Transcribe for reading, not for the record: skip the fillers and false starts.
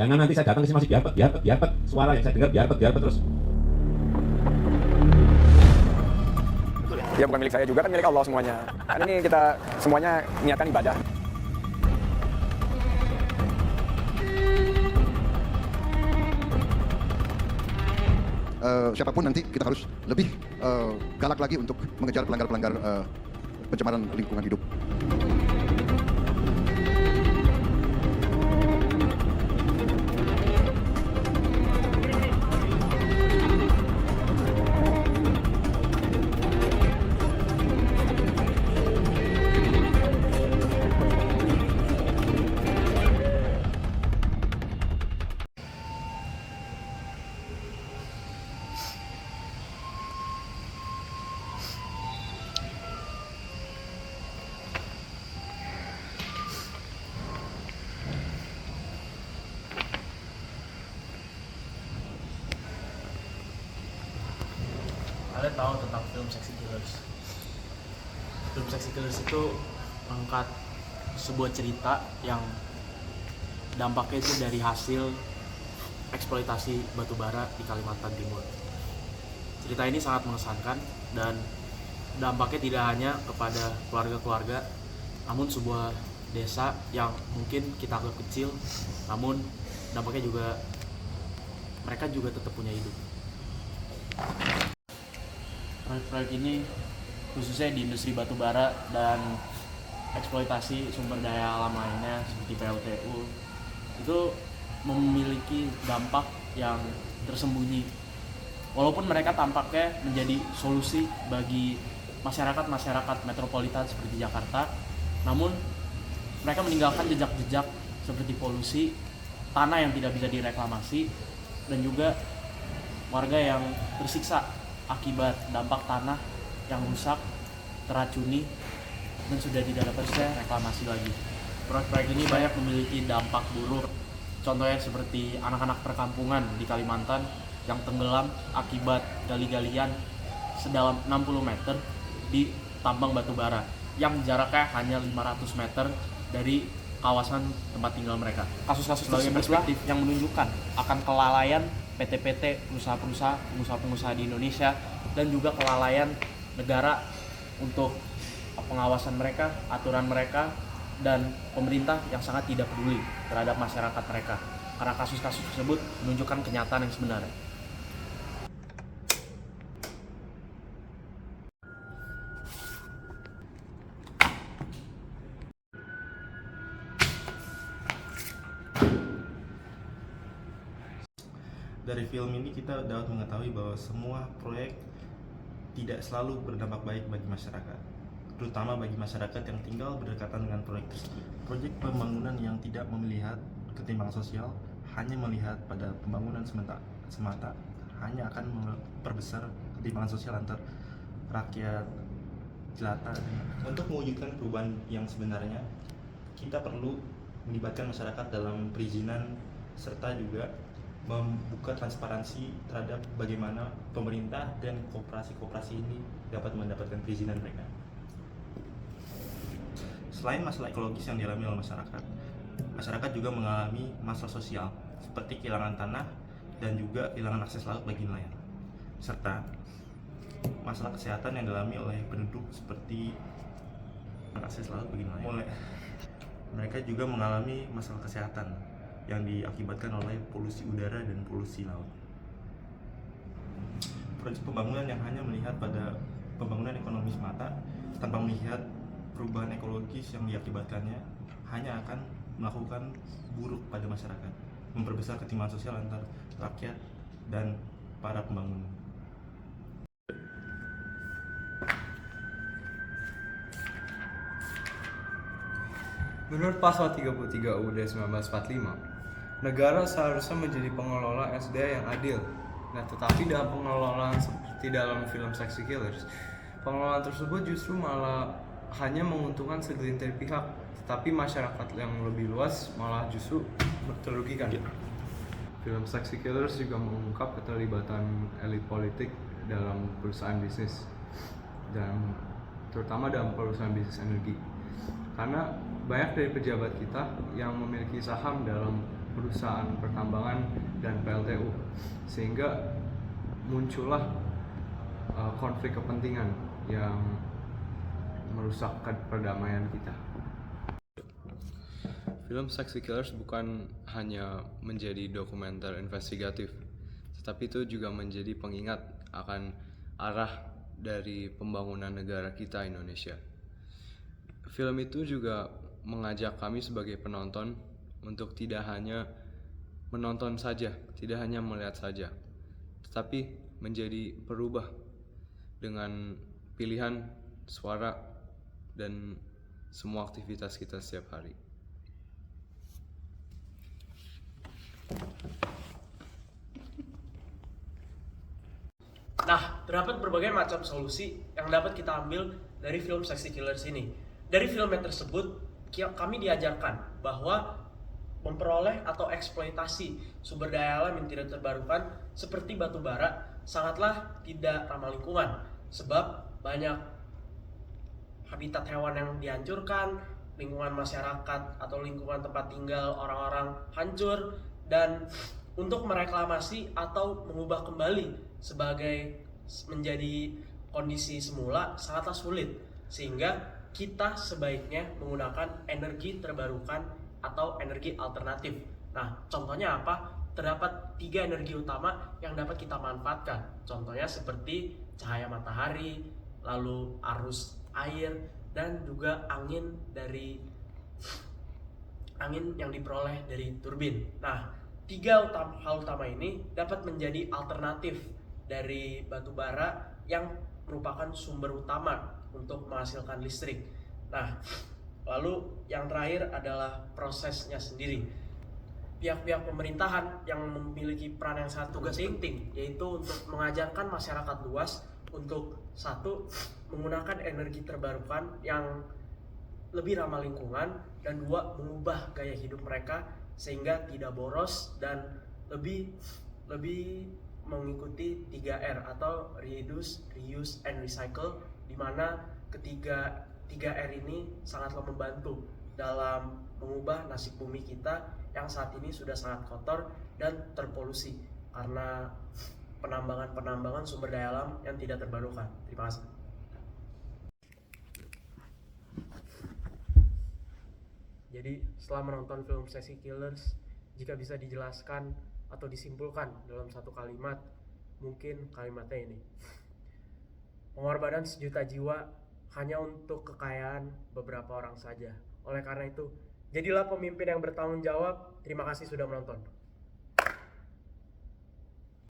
Jangan nanti saya datang ke sini masih biarpet, suara yang saya dengar biarpet terus. Ya bukan milik saya juga, kan milik Allah semuanya. Kan ini kita semuanya niatkan ibadah. Siapapun nanti kita harus lebih galak lagi untuk mengejar pelanggar-pelanggar pencemaran lingkungan hidup. Kalian tahu tentang film Sexy Killers? Film Sexy Killers itu mengangkat sebuah cerita yang dampaknya itu dari hasil eksploitasi batubara di Kalimantan Timur. Cerita ini sangat mengesankan dan dampaknya tidak hanya kepada keluarga-keluarga, namun sebuah desa yang mungkin kita anggap kecil, namun dampaknya juga mereka juga tetap punya hidup. Proyek-proyek ini khususnya di industri batubara dan eksploitasi sumber daya alam lainnya seperti PLTU itu memiliki dampak yang tersembunyi. Walaupun mereka tampaknya menjadi solusi bagi masyarakat metropolitan seperti Jakarta, namun mereka meninggalkan jejak-jejak seperti polusi, tanah yang tidak bisa direklamasi, dan juga warga yang tersiksa akibat dampak tanah yang rusak, teracuni, dan sudah tidak dapat reklamasi lagi. Proyek-proyek ini banyak memiliki dampak buruk. Contohnya seperti anak-anak perkampungan di Kalimantan yang tenggelam akibat gali-galian sedalam 60 meter di tambang batubara yang jaraknya hanya 500 meter dari kawasan tempat tinggal mereka. Kasus-kasus sebagai perspektif yang menunjukkan akan kelalaian PT-PT, pengusaha-pengusaha di Indonesia, dan juga kelalaian negara untuk pengawasan mereka, aturan mereka, dan pemerintah yang sangat tidak peduli terhadap masyarakat mereka. Karena kasus-kasus tersebut menunjukkan kenyataan yang sebenarnya. Dari film ini kita dapat mengetahui bahwa semua proyek tidak selalu berdampak baik bagi masyarakat, terutama bagi masyarakat yang tinggal berdekatan dengan proyek tersebut. Proyek pembangunan yang tidak melihat ketimpangan sosial, hanya melihat pada pembangunan semata, hanya akan memperbesar ketimpangan sosial antar rakyat jelata. Untuk mewujudkan perubahan yang sebenarnya, kita perlu melibatkan masyarakat dalam perizinan serta juga membuka transparansi terhadap bagaimana pemerintah dan koperasi-koperasi ini dapat mendapatkan perizinan mereka. Selain masalah ekologis yang dialami oleh masyarakat juga mengalami masalah sosial seperti kehilangan tanah dan juga kehilangan akses laut bagi nelayan, serta masalah kesehatan yang dialami oleh penduduk seperti akses laut bagi nelayan. Mereka juga mengalami masalah kesehatan yang diakibatkan oleh polusi udara dan polusi laut. Proyek pembangunan yang hanya melihat pada pembangunan ekonomi semata tanpa melihat perubahan ekologis yang diakibatkannya hanya akan melakukan buruk pada masyarakat, memperbesar ketimpangan sosial antar rakyat dan para pembangun. Menurut Pasal 33 UUD 1945, negara seharusnya menjadi pengelola SDA yang adil. Nah, tetapi dalam pengelolaan seperti dalam film Sexy Killers, pengelolaan tersebut justru malah hanya menguntungkan segelintir pihak, tetapi masyarakat yang lebih luas malah justru terugikan. Film Sexy Killers juga mengungkap keterlibatan elit politik dalam perusahaan bisnis, dan terutama dalam perusahaan bisnis energi. Karena banyak dari pejabat kita yang memiliki saham dalam perusahaan pertambangan dan PLTU, sehingga muncullah konflik kepentingan yang merusak perdamaian kita. Film Sexy Killers bukan hanya menjadi dokumenter investigatif, tetapi itu juga menjadi pengingat akan arah dari pembangunan negara kita Indonesia. Film itu juga mengajak kami sebagai penonton untuk tidak hanya menonton saja, tidak hanya melihat saja, tetapi menjadi perubah dengan pilihan, suara, dan semua aktivitas kita setiap hari. Nah, terdapat berbagai macam solusi yang dapat kita ambil dari film Sexy Killers ini. Dari film yang tersebut, kami diajarkan bahwa memperoleh atau eksploitasi sumber daya alam yang tidak terbarukan seperti batu bara sangatlah tidak ramah lingkungan, sebab banyak habitat hewan yang dihancurkan, lingkungan masyarakat atau lingkungan tempat tinggal orang-orang hancur, dan untuk mereklamasi atau mengubah kembali sebagai menjadi kondisi semula sangatlah sulit, sehingga kita sebaiknya menggunakan energi terbarukan atau energi alternatif. Nah, contohnya apa? Terdapat 3 energi utama yang dapat kita manfaatkan. Contohnya seperti cahaya matahari, lalu arus air, dan juga angin yang diperoleh dari turbin. Nah, 3 hal utama ini dapat menjadi alternatif dari batu bara yang merupakan sumber utama untuk menghasilkan listrik. Nah, lalu yang terakhir adalah prosesnya sendiri. Pihak-pihak pemerintahan yang memiliki peran yang sangat penting, yaitu untuk mengajarkan masyarakat luas untuk satu, menggunakan energi terbarukan yang lebih ramah lingkungan, dan 2, mengubah gaya hidup mereka sehingga tidak boros dan lebih mengikuti 3R atau reduce, reuse, and recycle, di mana ketiga 3R ini sangatlah membantu dalam mengubah nasib bumi kita yang saat ini sudah sangat kotor dan terpolusi karena penambangan sumber daya alam yang tidak terbarukan. Terima kasih. Jadi setelah menonton film Sexy Killers, jika bisa dijelaskan atau disimpulkan dalam satu kalimat, mungkin kalimatnya ini: pengorbanan sejuta jiwa hanya untuk kekayaan beberapa orang saja. Oleh karena itu, jadilah pemimpin yang bertanggung jawab. Terima kasih sudah menonton.